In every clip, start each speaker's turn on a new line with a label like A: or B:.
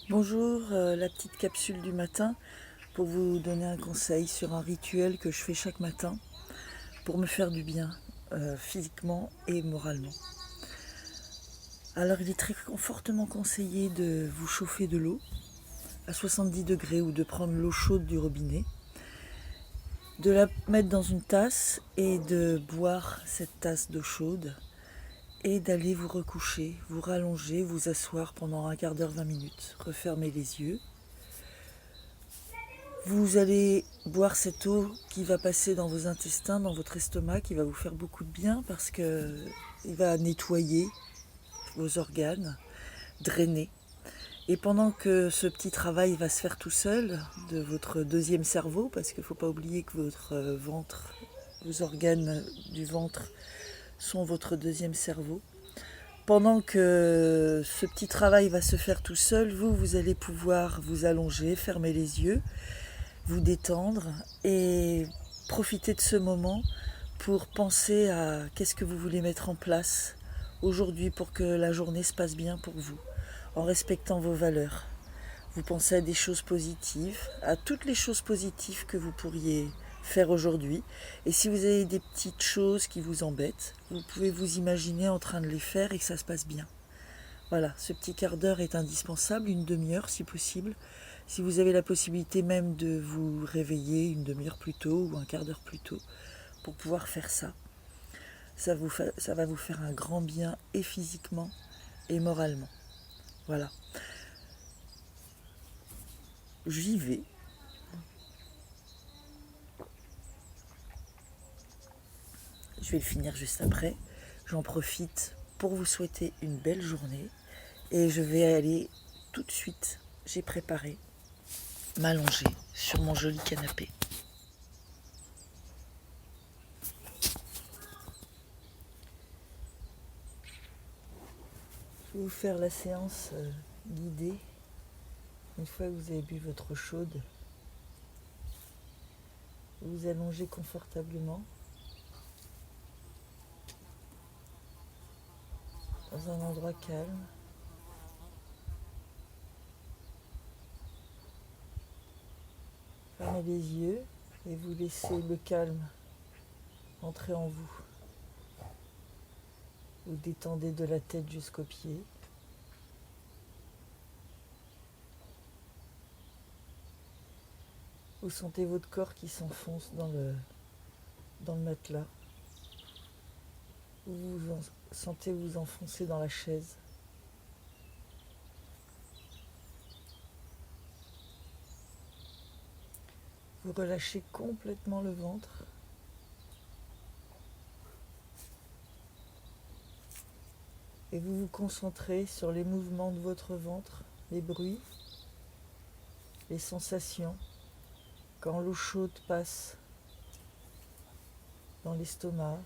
A: Bonjour, la petite capsule du matin pour vous donner un conseil sur un rituel que je fais chaque matin pour me faire du bien physiquement et moralement. Alors il est très fortement conseillé de vous chauffer de l'eau à 70 degrés ou de prendre l'eau chaude du robinet, de la mettre dans une tasse et de boire cette tasse d'eau chaude et d'aller vous recoucher, vous rallonger, vous asseoir pendant un quart d'heure, 20 minutes, refermer les yeux. Vous allez boire cette eau qui va passer dans vos intestins, dans votre estomac, qui va vous faire beaucoup de bien parce qu'il va nettoyer vos organes, drainer. Et pendant que ce petit travail va se faire tout seul, de votre deuxième cerveau, parce qu'il ne faut pas oublier que votre ventre, vos organes du ventre sont votre deuxième cerveau, pendant que ce petit travail va se faire tout seul, vous allez pouvoir vous allonger, fermer les yeux, vous détendre et profiter de ce moment pour penser à qu'est-ce que vous voulez mettre en place aujourd'hui pour que la journée se passe bien pour vous, en respectant vos valeurs. Vous pensez à des choses positives, à toutes les choses positives que vous pourriez faire aujourd'hui. Et si vous avez des petites choses qui vous embêtent, vous pouvez vous imaginer en train de les faire et que ça se passe bien. Voilà, ce petit quart d'heure est indispensable, une demi-heure si possible. Si vous avez la possibilité même de vous réveiller une demi-heure plus tôt ou un quart d'heure plus tôt pour pouvoir faire ça, ça va vous faire un grand bien et physiquement et moralement. Voilà, j'y vais. Je vais le finir juste après. J'en profite pour vous souhaiter une belle journée et je vais aller tout de suite, j'ai préparé, m'allonger sur mon joli canapé. Je vais vous faire la séance guidée. Une fois que vous avez bu votre eau chaude, vous vous allongez confortablement dans un endroit calme. Fermez les yeux et vous laissez le calme entrer en vous. Vous détendez de la tête jusqu'aux pieds. Vous sentez votre corps qui s'enfonce dans le matelas. Vous sentez vous enfoncer dans la chaise. Vous relâchez complètement le ventre. Et vous vous concentrez sur les mouvements de votre ventre, les bruits, les sensations, quand l'eau chaude passe dans l'estomac,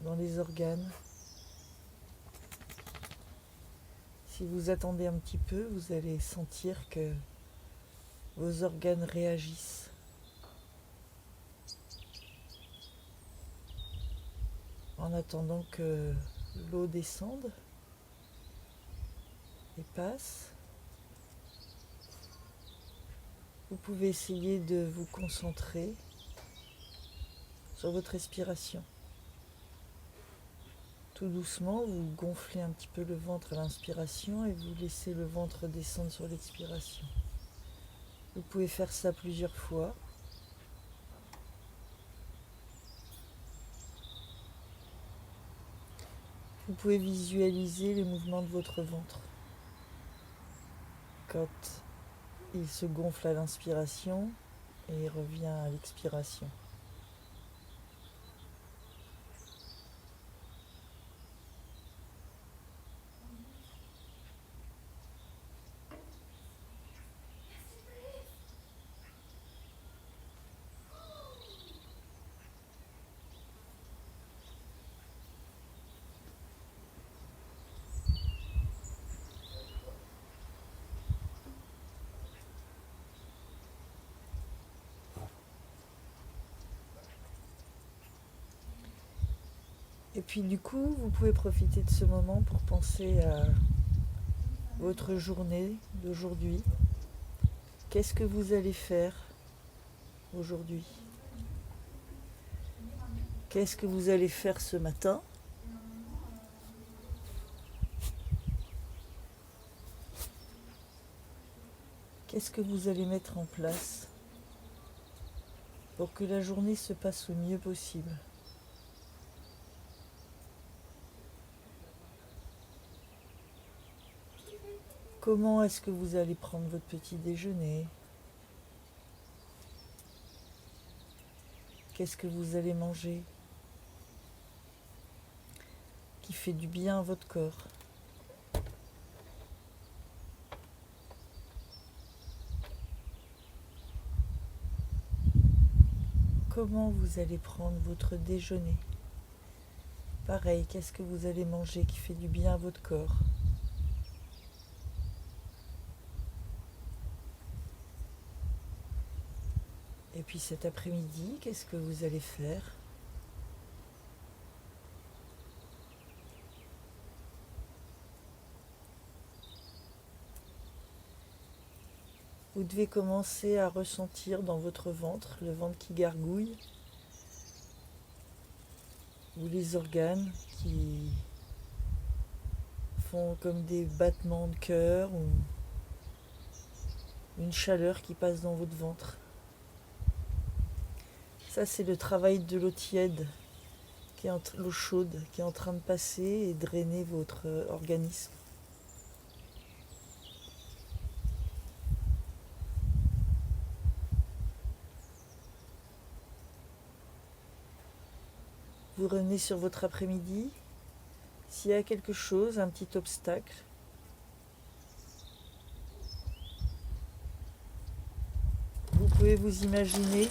A: dans les organes. Si vous attendez un petit peu, vous allez sentir que vos organes réagissent. En attendant que l'eau descende et passe, vous pouvez essayer de vous concentrer sur votre respiration. Tout doucement, vous gonflez un petit peu le ventre à l'inspiration et vous laissez le ventre descendre sur l'expiration. Vous pouvez faire ça plusieurs fois. Vous pouvez visualiser les mouvements de votre ventre. Quand il se gonfle à l'inspiration et il revient à l'expiration. Et puis du coup, vous pouvez profiter de ce moment pour penser à votre journée d'aujourd'hui. Qu'est-ce que vous allez faire aujourd'hui? Qu'est-ce que vous allez faire ce matin? Qu'est-ce que vous allez mettre en place pour que la journée se passe au mieux possible? Comment est-ce que vous allez prendre votre petit déjeuner? Qu'est-ce que vous allez manger qui fait du bien à votre corps? Comment vous allez prendre votre déjeuner? Pareil, qu'est-ce que vous allez manger qui fait du bien à votre corps? Et puis cet après-midi, qu'est-ce que vous allez faire? Vous devez commencer à ressentir dans votre ventre, le ventre qui gargouille, ou les organes qui font comme des battements de cœur, ou une chaleur qui passe dans votre ventre. Ça, c'est le travail de l'eau tiède, l'eau chaude, qui est en train de passer et drainer votre organisme. Vous revenez sur votre après-midi. S'il y a quelque chose, un petit obstacle, vous pouvez vous imaginer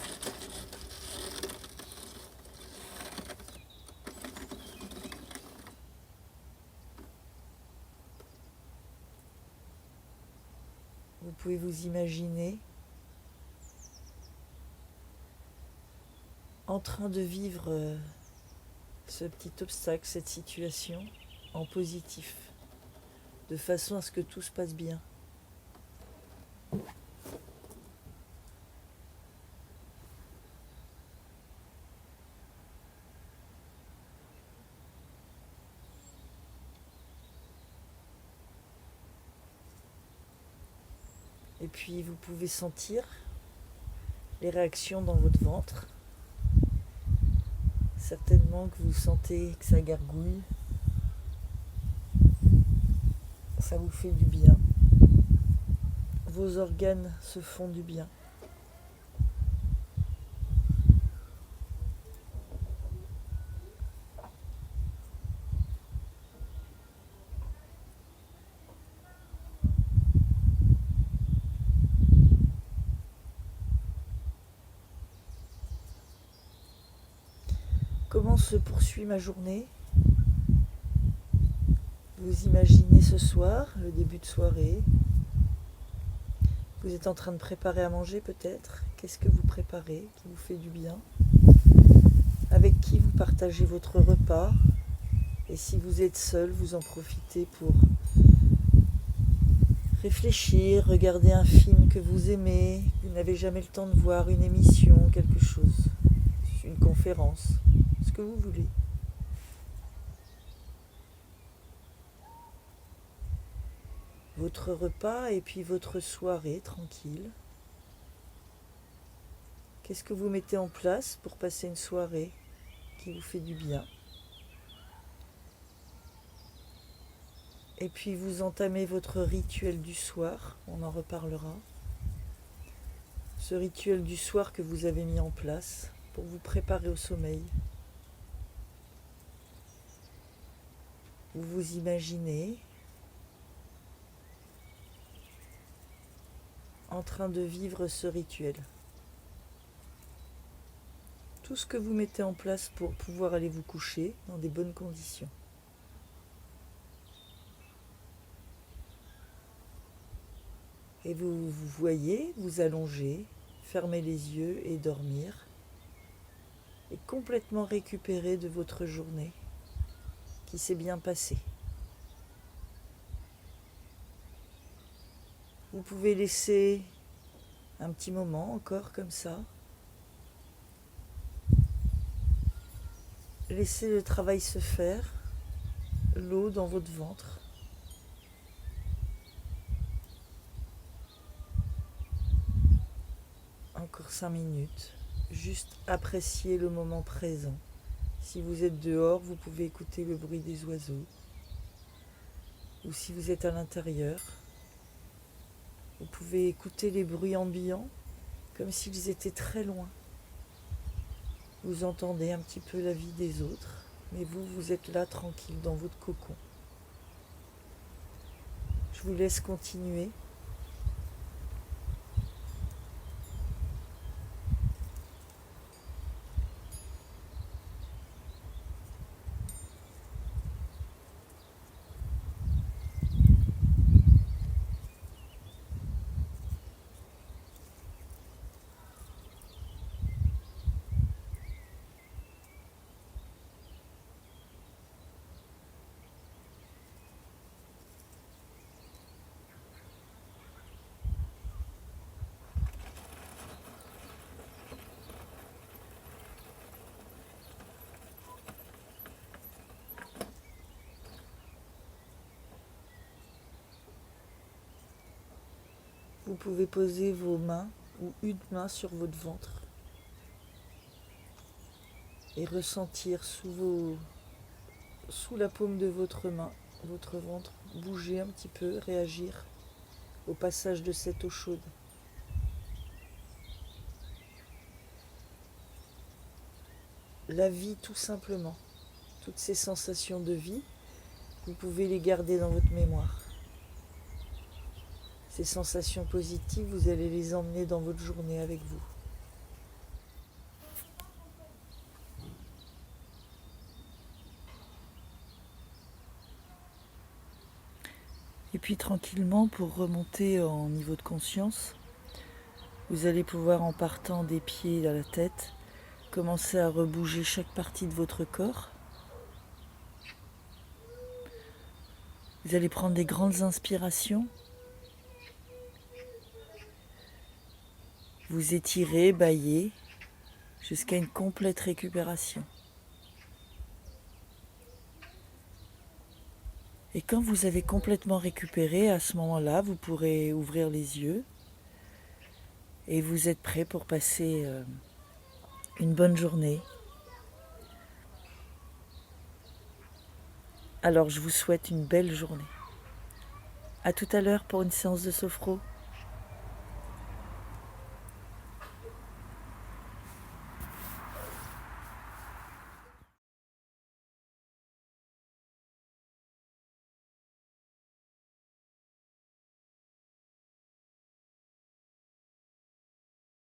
A: en train de vivre ce petit obstacle, cette situation en positif, de façon à ce que tout se passe bien. Et puis vous pouvez sentir les réactions dans votre ventre. Certainement que vous sentez que ça gargouille. Ça vous fait du bien. Vos organes se font du bien. Comment se poursuit ma journée? Vous imaginez ce soir, le début de soirée. Vous êtes en train de préparer à manger peut-être. Qu'est-ce que vous préparez qui vous fait du bien? Avec qui vous partagez votre repas? Et si vous êtes seul, vous en profitez pour réfléchir, regarder un film que vous aimez, vous n'avez jamais le temps de voir, une émission, quelque chose, une conférence, ce que vous voulez. Votre repas et puis votre soirée tranquille. Qu'est-ce que vous mettez en place pour passer une soirée qui vous fait du bien? Et puis vous entamez votre rituel du soir, on en reparlera. Ce rituel du soir que vous avez mis en place pour vous préparer au sommeil. Vous vous imaginez en train de vivre ce rituel. Tout ce que vous mettez en place pour pouvoir aller vous coucher dans des bonnes conditions. Et vous vous voyez vous allonger, fermer les yeux et dormir, et complètement récupérer de votre journée qui s'est bien passée. Vous pouvez laisser un petit moment encore comme ça. Laissez le travail se faire, l'eau dans votre ventre. Encore 5 minutes. Juste appréciez le moment présent. Si vous êtes dehors, vous pouvez écouter le bruit des oiseaux. Ou si vous êtes à l'intérieur, vous pouvez écouter les bruits ambiants comme s'ils étaient très loin. Vous entendez un petit peu la vie des autres, mais vous, vous êtes là tranquille dans votre cocon. Je vous laisse continuer. Vous pouvez poser vos mains ou une main sur votre ventre et ressentir sous la paume de votre main, votre ventre bouger un petit peu, réagir au passage de cette eau chaude. La vie tout simplement, toutes ces sensations de vie, vous pouvez les garder dans votre mémoire. Ces sensations positives, vous allez les emmener dans votre journée avec vous. Et puis tranquillement, pour remonter en niveau de conscience, vous allez pouvoir, en partant des pieds à la tête, commencer à rebouger chaque partie de votre corps. Vous allez prendre des grandes inspirations. Vous étirez, bâillez, jusqu'à une complète récupération. Et quand vous avez complètement récupéré, à ce moment-là, vous pourrez ouvrir les yeux et vous êtes prêt pour passer une bonne journée. Alors je vous souhaite une belle journée. À tout à l'heure pour une séance de sophro.